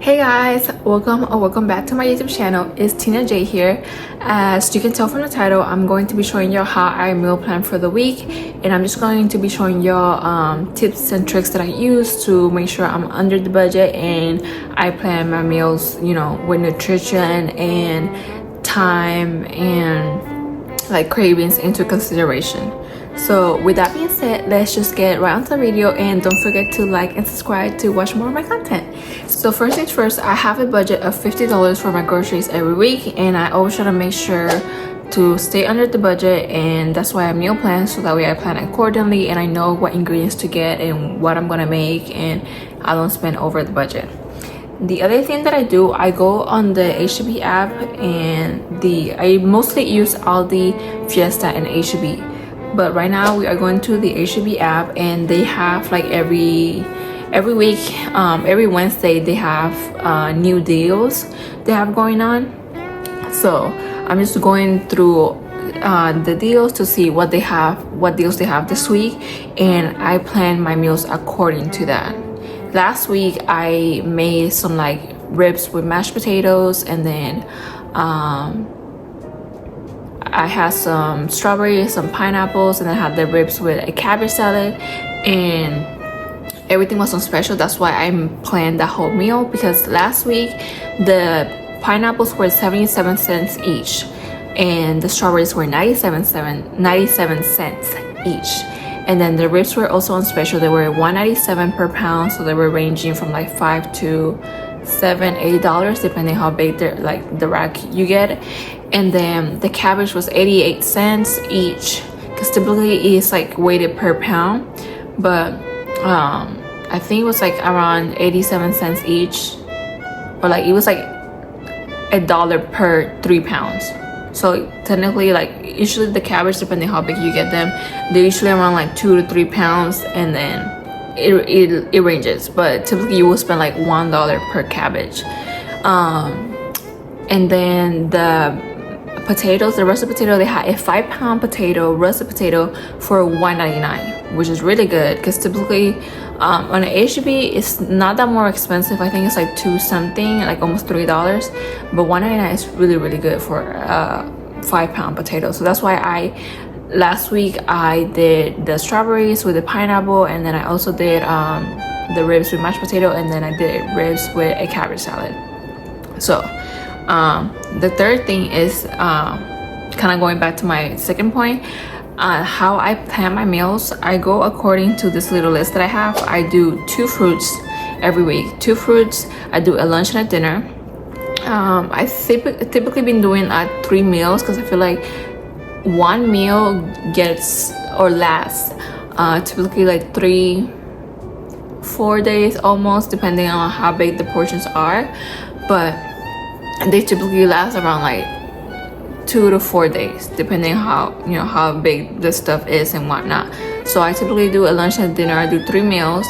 Hey guys, welcome back to my YouTube channel. It's Tina J here. As you can tell from the title, I'm going to be showing you how I meal plan for the week, and I'm just going to be showing you tips and tricks that I use to make sure I'm under the budget and I plan my meals, you know, with nutrition and time and like cravings into consideration. So with that being said, let's just get right onto the video, and don't forget to like and subscribe to watch more of my content. So first things first, I have a budget of $50 for my groceries every week, and I always try to make sure to stay under the budget, and that's why I meal plan, so that way I plan accordingly and I know what ingredients to get and what I'm gonna make, and I don't spend over the budget. The other thing that I do, I go on the HEB app, and I mostly use Aldi, Fiesta, and HEB. But right now we are going to the HEB app, and they have like every week, every Wednesday they have new deals they have going on. So I'm just going through the deals to see what deals they have this week, and I plan my meals according to that. Last week I made some like ribs with mashed potatoes, and then I had some strawberries, some pineapples, and then I had the ribs with a cabbage salad, and everything was on special. That's why I planned that whole meal, because last week the pineapples were 77 cents each and the strawberries were 97 cents each, and then the ribs were also on special. They were $1.97 per pound, so they were ranging from like $5 to $7-8 depending how big the rack you get. And then the cabbage was 88 cents each, because typically it's like weighted per pound, but I think it was like around 87 cents each, or like it was like $1 per 3 pounds. So technically, like usually the cabbage, depending how big you get them, they're usually around like 2 to 3 pounds, and then it ranges, but typically you will spend like $1 per cabbage. And then the potatoes, the russet potato, they had a 5-pound russet potato for $1.99, which is really good, because typically on a HEB it's not that more expensive. I think it's like $2 something, like almost $3, but $1.99 is really good for a 5-pound potato. So that's why last week I did the strawberries with the pineapple, and then I also did the ribs with mashed potato, and then I did ribs with a cabbage salad. So the third thing is kind of going back to my second point, how I plan my meals. I go according to this little list that I have. I do 2 fruits every week. 2 fruits. I do a lunch and a dinner. I typically been doing 3 meals, because I feel like 1 meal gets or lasts typically like 3-4 days almost, depending on how big the portions are, but they typically last around like 2 to 4 days, depending how big the stuff is and whatnot. So I typically do a lunch and a dinner. I do 3 meals,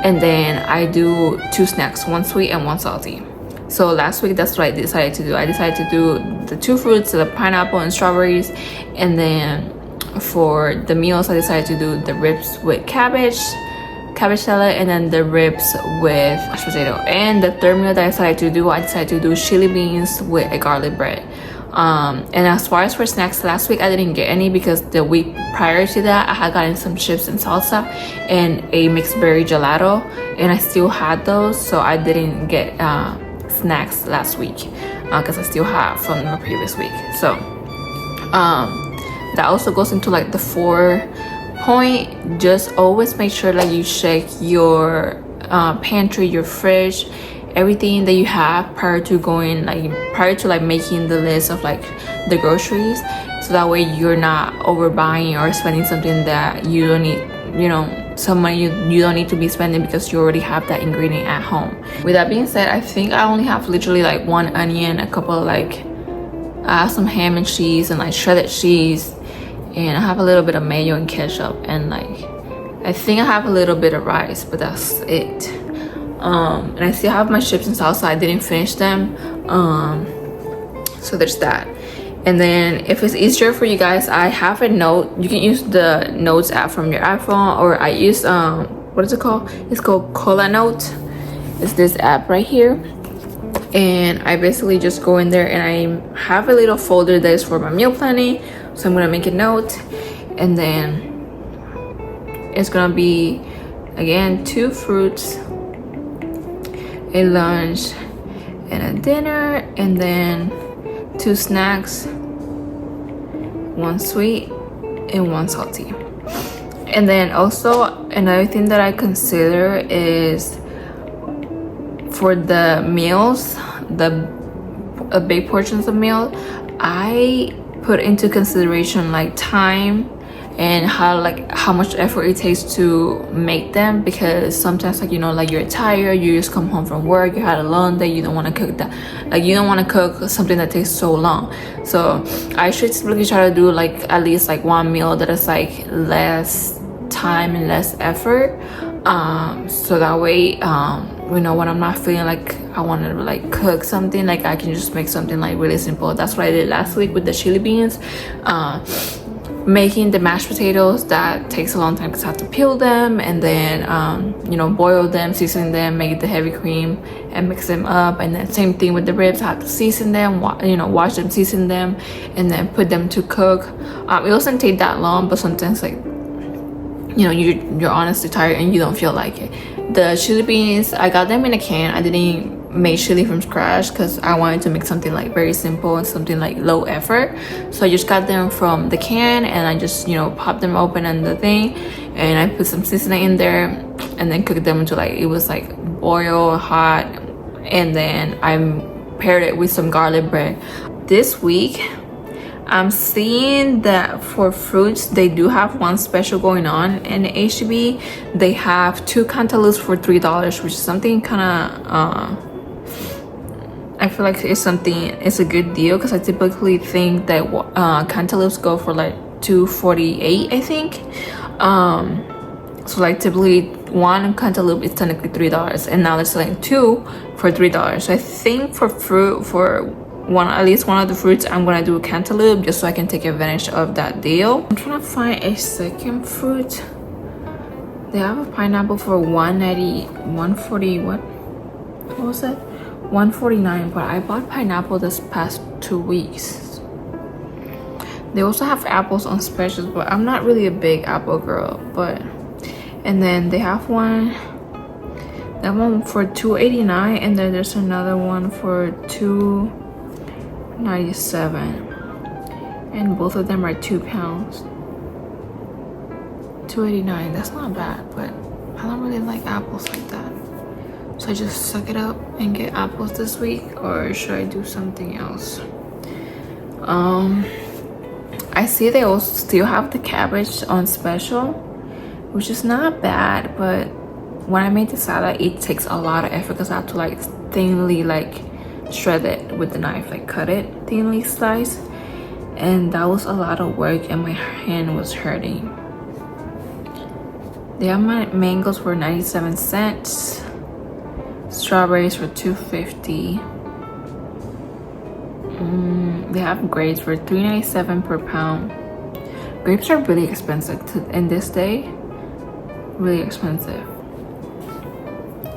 and then I do 2 snacks, 1 sweet and 1 salty. So last week that's what I decided to do. I decided to do the 2 fruits, the pineapple and strawberries, and then for the meals I decided to do the ribs with cabbage salad, and then the ribs with mashed potato. And the third meal that I decided to do chili beans with a garlic bread. And as far as for snacks, last week I didn't get any, because the week prior to that I had gotten some chips and salsa and a mixed berry gelato, and I still had those, so I didn't get snacks last week, because I still have from the previous week. So that also goes into like the 4 point. Just always make sure that you check your pantry, your fridge, everything that you have prior to making the list of like the groceries, so that way you're not overbuying or spending something that you don't need, some money you don't need to be spending, because you already have that ingredient at home. With that being said, I think I only have literally like 1 onion, a couple of like some ham and cheese, and like shredded cheese, and I have a little bit of mayo and ketchup, and like I think I have a little bit of rice, but that's it. And I still have my chips and salsa. I didn't finish them, so there's that. And then if it's easier for you guys, I have a note. You can use the notes app from your iPhone, or I use what is it called? It's called Cola Note. It's this app right here. and I basically just go in there and I have a little folder that is for my meal planning, so I'm gonna make a note, and then it's gonna be again 2 fruits, a lunch and a dinner, and then 2 snacks, 1 sweet and 1 salty. And then also another thing that I consider is for the meals, the big portions of meal, I put into consideration like time and how much effort it takes to make them, because sometimes, like, you know, like, you're tired, you just come home from work, you had a long day, you don't want to cook that, like, you don't want to cook something that takes so long. So I should typically try to do like at least like 1 meal that is like less time and less effort, so that way, you know, when I'm not feeling like I want to like cook something, like, I can just make something like really simple. That's what I did last week with the chili beans. Making the mashed potatoes, that takes a long time because I have to peel them and then you know, boil them, season them, make the heavy cream and mix them up. And then same thing with the ribs, I have to season them, you know, wash them, season them, and then put them to cook. It doesn't take that long, but sometimes, like, you know, you're honestly tired and you don't feel like it. The chili beans, I got them in a can. I didn't make chili from scratch because I wanted to make something like very simple and something like low effort. So I just got them from the can and I just, you know, popped them open in the thing, and I put some seasoning in there and then cooked them until like it was like boil hot, and then I paired it with some garlic bread. This week I'm seeing that for fruits they do have one special going on in HEB. They have 2 cantaloupes for $3, which is something kind of I feel like it's a good deal, because I typically think that cantaloupes go for like $2.48, I think. So like typically 1 cantaloupe is technically $3, and now they're selling 2 for $3. So I think for fruit, for at least one of the fruits, I'm gonna do a cantaloupe just so I can take advantage of that deal. I'm trying to find a second fruit. They have a pineapple for $140. What was that? $149, but I bought pineapple this past 2 weeks. They also have apples on specials, but I'm not really a big apple girl. But and then they have that one for $2.89, and then there's another one for $2.97, and both of them are 2 pounds. $2.89. That's not bad, but I don't really like apples like that. So I just suck it up and get apples this week, or should I do something else? I see they also still have the cabbage on special, which is not bad, but when I made the salad, it takes a lot of effort because I have to like thinly like shred it with the knife, like cut it thinly sliced, and that was a lot of work and my hand was hurting. They have my mangoes for 97 cents. Strawberries for $2.50. They have grapes for $3.97 per pound. Grapes are really expensive in this day. Really expensive.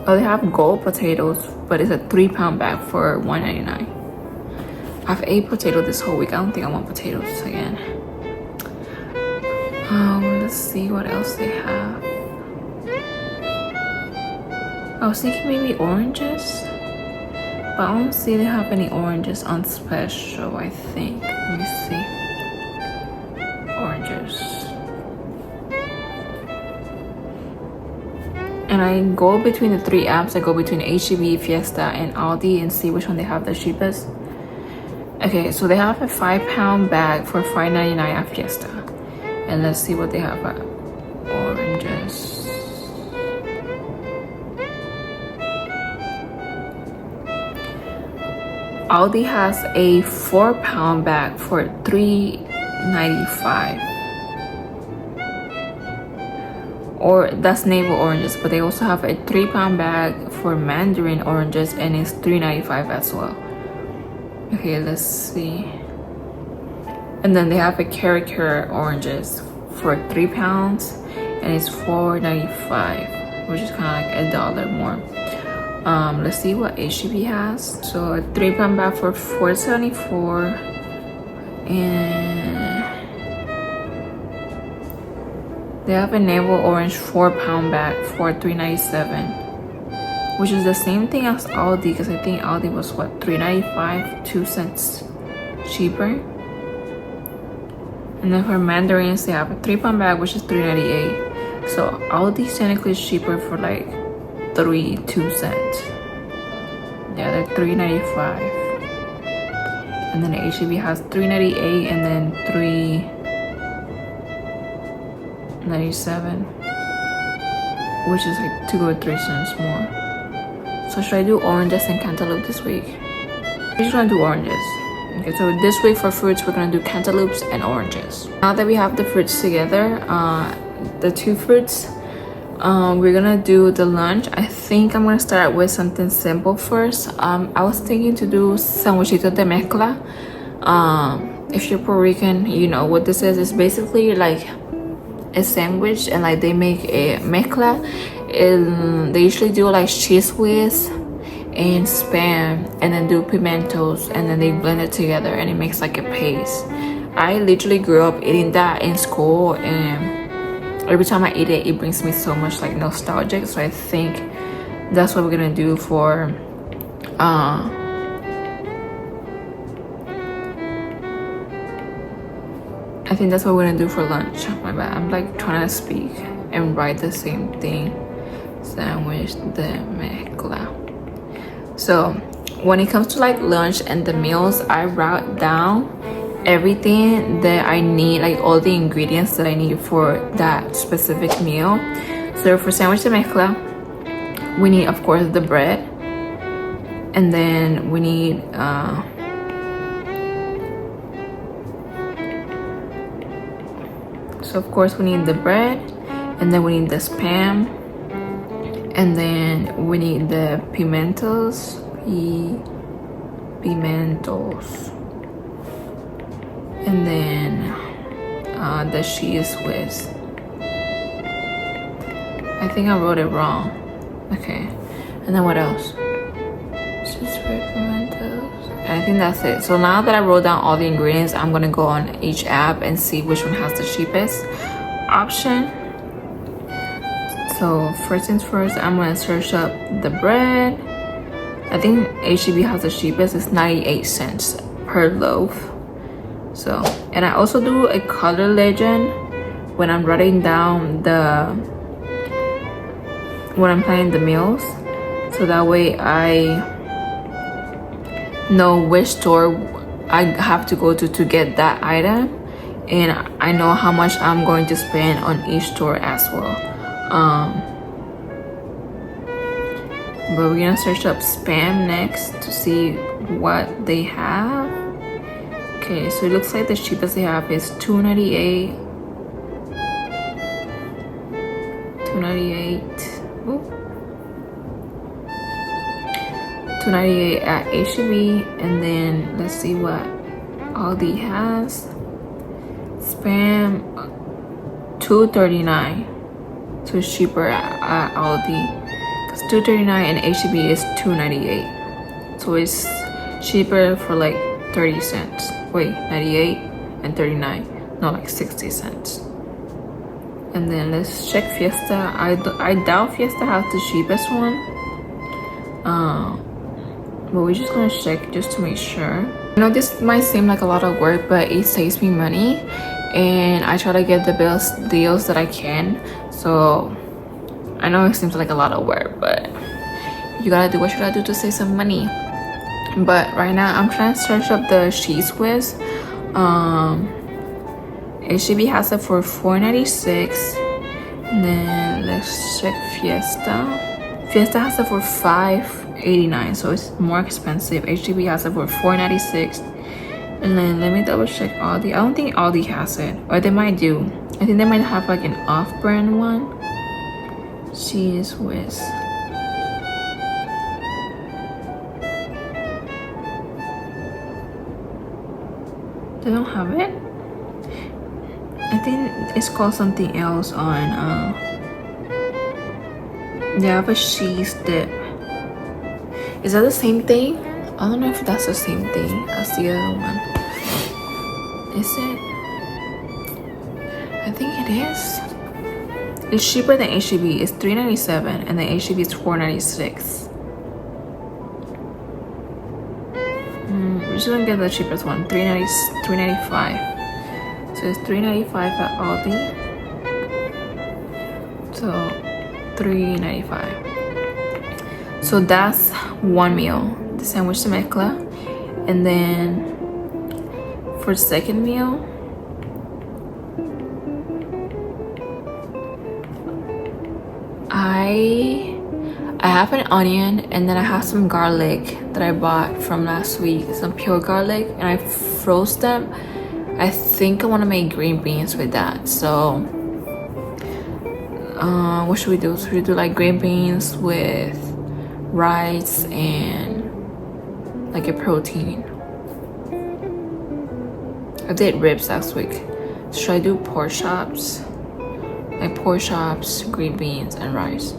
Oh, they have gold potatoes, but it's a 3-pound bag for $1.99. I've ate potato this whole week. I don't think I want potatoes again. Let's see what else they have. I was thinking maybe oranges, but I don't see they have any oranges on special, I think. Let me see. Oranges. And I go between the 3 apps. I go between HEB, Fiesta, and Aldi and see which one they have the cheapest. Okay, so they have a 5-pound bag for $5.99 at Fiesta. And let's see what they have at oranges. Aldi has a 4-pound bag for $3.95. Or that's navel oranges, but they also have a 3-pound bag for mandarin oranges, and it's $3.95 as well. Okay, let's see. And then they have a carrot oranges for 3 pounds, and it's $4.95, which is kind of like $1 more. Let's see what HEB has. So a 3-pound bag for $4.74, and they have a navel orange 4-pound bag for $3.97, which is the same thing as Aldi, because I think Aldi was what, $3.95, 2 cents cheaper. And then for mandarins, they have a 3-pound bag, which is $3.98. So Aldi technically is cheaper for like 2 cents. Yeah, they're $3.95. And then the HEB has $3.98 and then $3.97, which is like 2 or 3 cents more. So should I do oranges and cantaloupe this week? We're just gonna do oranges. Okay, so this week for fruits, we're gonna do cantaloupes and oranges. Now that we have the fruits together, the 2 fruits, we're gonna do the lunch. I think I'm gonna start with something simple first. I was thinking to do sandwichitos de mezcla. If you're Puerto Rican, you know what this is. It's basically like a sandwich, and like they make a mezcla. They usually do like cheese whiz and spam, and then do pimentos, and then they blend it together and it makes like a paste. I literally grew up eating that in school, and every time I eat it, it brings me so much like nostalgic. So I think that's what we're gonna do for I think that's what we're gonna do for lunch. My bad, I'm like trying to speak and write the same thing. Sandwich de mezcla. So when it comes to like lunch and the meals, I wrote down everything that I need, like all the ingredients that I need for that specific meal. So for sandwich de mezcla, we need, of course, the bread, and then we need so of course we need the bread, and then we need the spam, and then we need the pimentos, and then the cheese whiz. I think I wrote it wrong. Okay, and then what else? Cheese whiz, pimentos. And I think that's it. So now that I wrote down all the ingredients, I'm gonna go on each app and see which one has the cheapest option. So first things first, I'm gonna search up the bread. I think HEB has the cheapest. It's 98 cents per loaf. So, and I also do a color legend when I'm writing down when I'm planning the meals, so that way I know which store I have to go to get that item, and I know how much I'm going to spend on each store as well. But we're gonna search up spam next to see what they have. Okay, so it looks like the cheapest they have is $2.98. $2.98 at HEB, and then let's see what Aldi has. Spam $2.39, so it's cheaper at Aldi, because $2.39 and HEB is $2.98, so it's cheaper for like 30 cents. Wait, 98 and 39, not like 60 cents. And then let's check Fiesta. I doubt Fiesta has the cheapest one, but we're just gonna check just to make sure. I know this might seem like a lot of work, but it saves me money, and I try to get the best deals that I can. So I know it seems like a lot of work, but you gotta do what you gotta do to save some money. But right now I'm trying to search up the cheese whiz. HEB has it for $4.96, and then let's check Fiesta. Fiesta has it for $5.89, so it's more expensive. HEB has it for $4.96, and then let me double check Aldi. I don't think Aldi has it, or they might do. I think they might have like an off-brand one. Cheese whiz. They don't have it. I think it's called something else on they have a cheese dip. Is that the same thing? I don't know if that's the same thing as the other one. Is it? I think it is. It's cheaper than HEB. It's $3.97 and then HEB is $4.96. We're just gonna get the cheapest one, $3.95. So it's $3.95 at Aldi. So $3.95. So that's one meal, the sandwich de mezcla. And then for the second meal, I have an onion, and then I have some garlic that I bought from last week, some pure garlic, and I froze them. I think I want to make green beans with that. So what should we do? Should we do like green beans with rice and like a protein? I did ribs last week. Should I do pork chops? Like pork chops, green beans, and rice.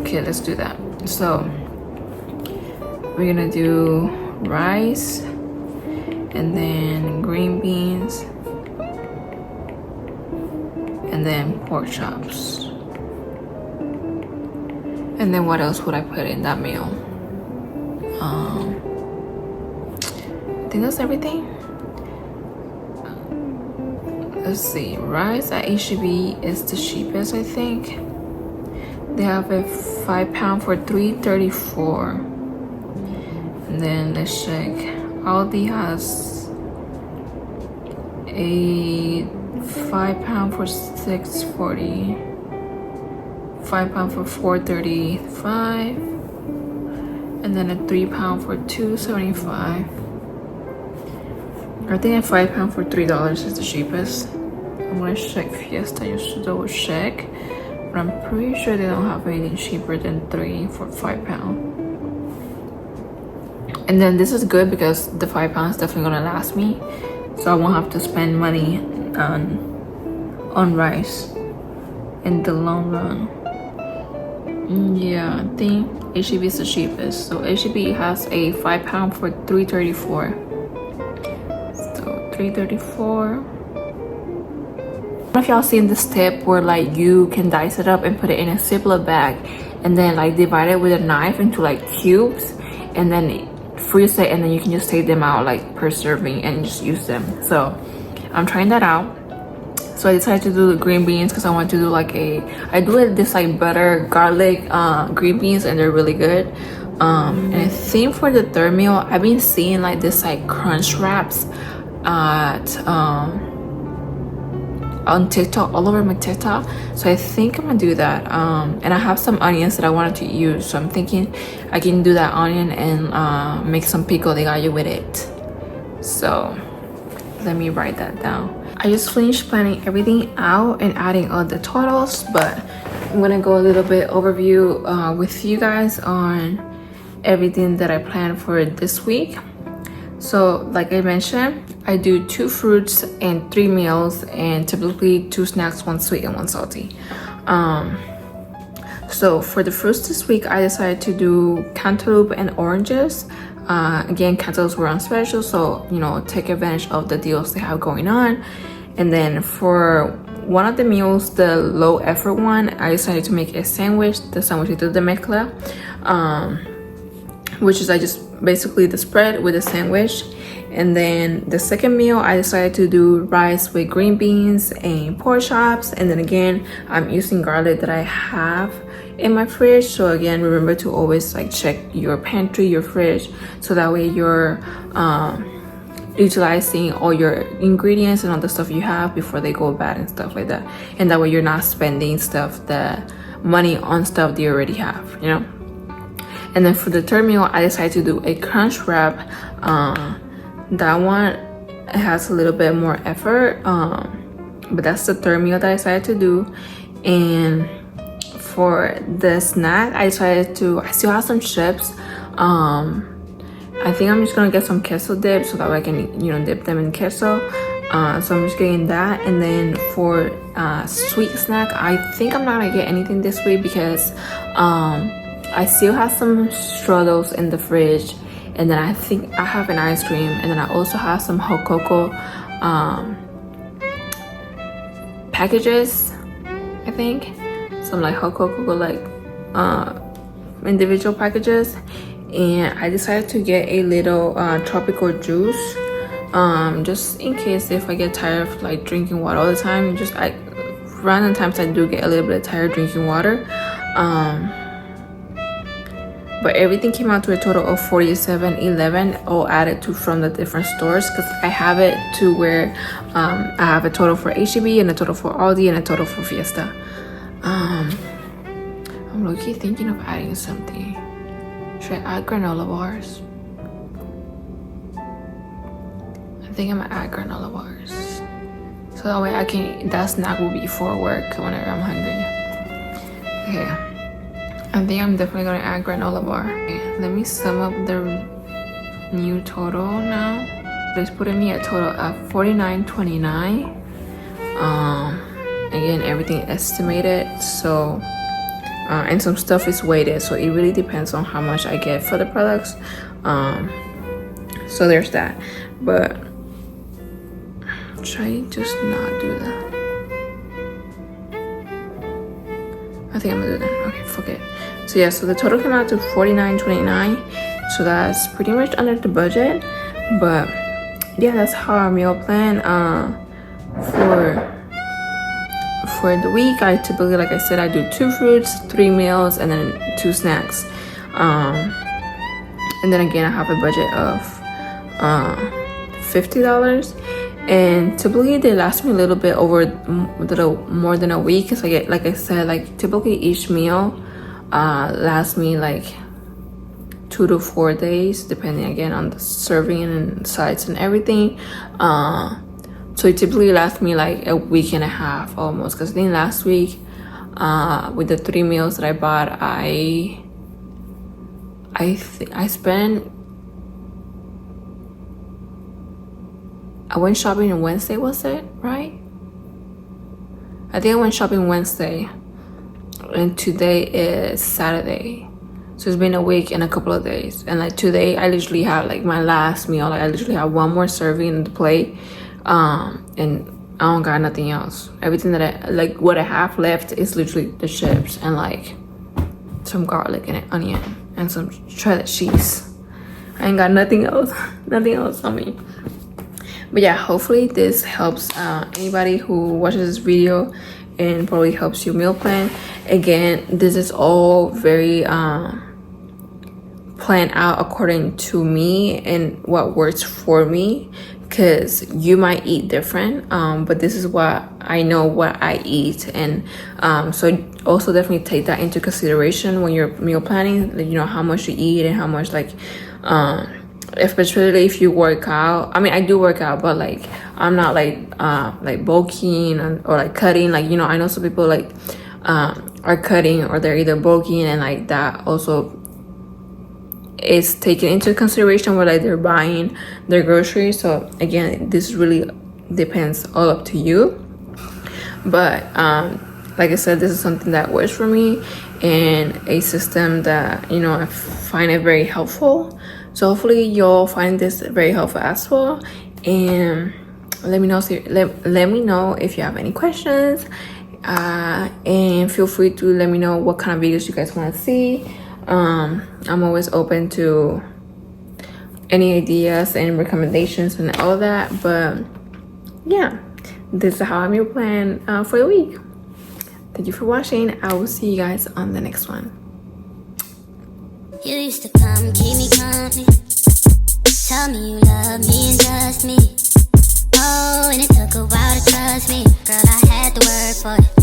Okay, let's do that. So we're gonna do rice and then green beans and then pork chops. And then what else would I put in that meal? I think that's everything. Let's see, rice at HEB is the cheapest, I think. They have a 5-pound for $3.34. And then let's check. Aldi has a 5-pound for $6.40. 5-pound for $4.35. And then a 3-pound for $2.75. I think a 5-pound for $3 is the cheapest. I'm gonna check Fiesta just to double check, but I'm pretty sure they don't have anything cheaper than 3 for 5-pound. And then this is good because the 5-pound is definitely gonna last me, so I won't have to spend money on rice in the long run. Yeah, I think HEB is the cheapest. So HEB has a 5-pound for $3.34. $3.34. I don't know if y'all seen this tip where like you can dice it up and put it in a Ziploc bag and then like divide it with a knife into like cubes and then freeze it, and then you can just take them out like per serving and just use them. So I'm trying that out. So I decided to do the green beans because I want to do like I do this like butter garlic green beans, and they're really good. And I think for the third meal, I've been seeing like this like crunch wraps at on TikTok, all over my TikTok. So I think I'm gonna do that. And I have some onions that I wanted to use, so I'm thinking I can do that onion and make some pico de gallo with it. So let me write that down. I just finished planning everything out and adding all the totals, but I'm gonna go a little bit overview with you guys on everything that I planned for this week. So like I mentioned, I do 2 fruits and 3 meals, and typically 2 snacks, 1 sweet and 1 salty. So for the fruits this week, I decided to do cantaloupe and oranges. Again, cantaloupes were on special, so you know, take advantage of the deals they have going on. And then for one of the meals, the low effort one, I decided to make a sandwich, the sandwich de mezcla, which is I just basically the spread with a sandwich. And then the second meal, I decided to do rice with green beans and pork chops. And then again, I'm using garlic that I have in my fridge. So again, remember to always like check your pantry, your fridge, so that way you're utilizing all your ingredients and all the stuff you have before they go bad and stuff like that. And that way you're not spending money on stuff that you already have, you know. And then for the third meal, I decided to do a crunch wrap. That one has a little bit more effort, but that's the third meal that I decided to do. And for the snack, I still have some chips. I think I'm just gonna get some queso dip so that way I can, you know, dip them in queso. So I'm just getting that. And then for sweet snack, I think I'm not gonna get anything this week because I still have some straddles in the fridge, and then I think I have an ice cream, and then I also have some hot cocoa packages, I think some like hot cocoa like individual packages. And I decided to get a little tropical juice, just in case if I get tired of like drinking water all the time. Just random times I do get a little bit tired drinking water. But everything came out to a total of $47.11, all added to from the different stores, because I have it to where I have a total for HEB and a total for Aldi and a total for Fiesta. I'm low-key thinking of adding something. Should I add granola bars? I think I'm gonna add granola bars, so that way that snack will be for work whenever I'm hungry. Okay. I think I'm definitely gonna add granola bar. Okay, let me sum up the new total now. This putting me a total of $49.29. Again, everything estimated. So, and some stuff is weighted. So it really depends on how much I get for the products. So there's that. But should I just not do that? I think I'm gonna do that. Okay, fuck it. So yeah, so the total came out to $49.29. So that's pretty much under the budget. But yeah, that's how our meal plan for the week. I typically, like I said, I do 2 fruits, 3 meals, and then 2 snacks. And then again, I have a budget of $50. And typically they last me a little bit more than a week, because like I said, like typically each meal lasts me like 2 to 4 days, depending again on the serving and sides and everything. So it typically lasts me like a week and a half almost, because I think last week with the 3 meals that I bought, I went shopping on Wednesday, was it right? I think I went shopping Wednesday, and today is Saturday. So it's been a week and a couple of days. And like today, I literally have like my last meal. Like I literally have 1 more serving in the plate, and I don't got nothing else. Everything that what I have left is literally the chips and like some garlic and an onion and some shredded cheese. I ain't got nothing else, nothing else on me. But yeah, hopefully this helps anybody who watches this video, and probably helps you meal plan. Again, this is all very planned out according to me and what works for me, because you might eat different, but this is what I know what I eat. And so also definitely take that into consideration when you're meal planning, like, you know, how much you eat and how much like especially if you work out. I mean, I do work out, but like I'm not like bulking or like cutting. Like, you know, I know some people like are cutting, or they're either bulking, and like that also is taken into consideration when like they're buying their groceries. So again, this really depends all up to you. But like I said, this is something that works for me, and a system that, you know, I find it very helpful. So hopefully you'll find this very helpful as well. And let me know if you have any questions, and feel free to let me know what kind of videos you guys want to see. I'm always open to any ideas and recommendations and all that. But yeah, this is how I meal plan for the week. Thank you for watching. I will see you guys on the next one. You used to come, keep me company. Tell me you love me and trust me. Oh, and it took a while to trust me. Girl, I had to work for it.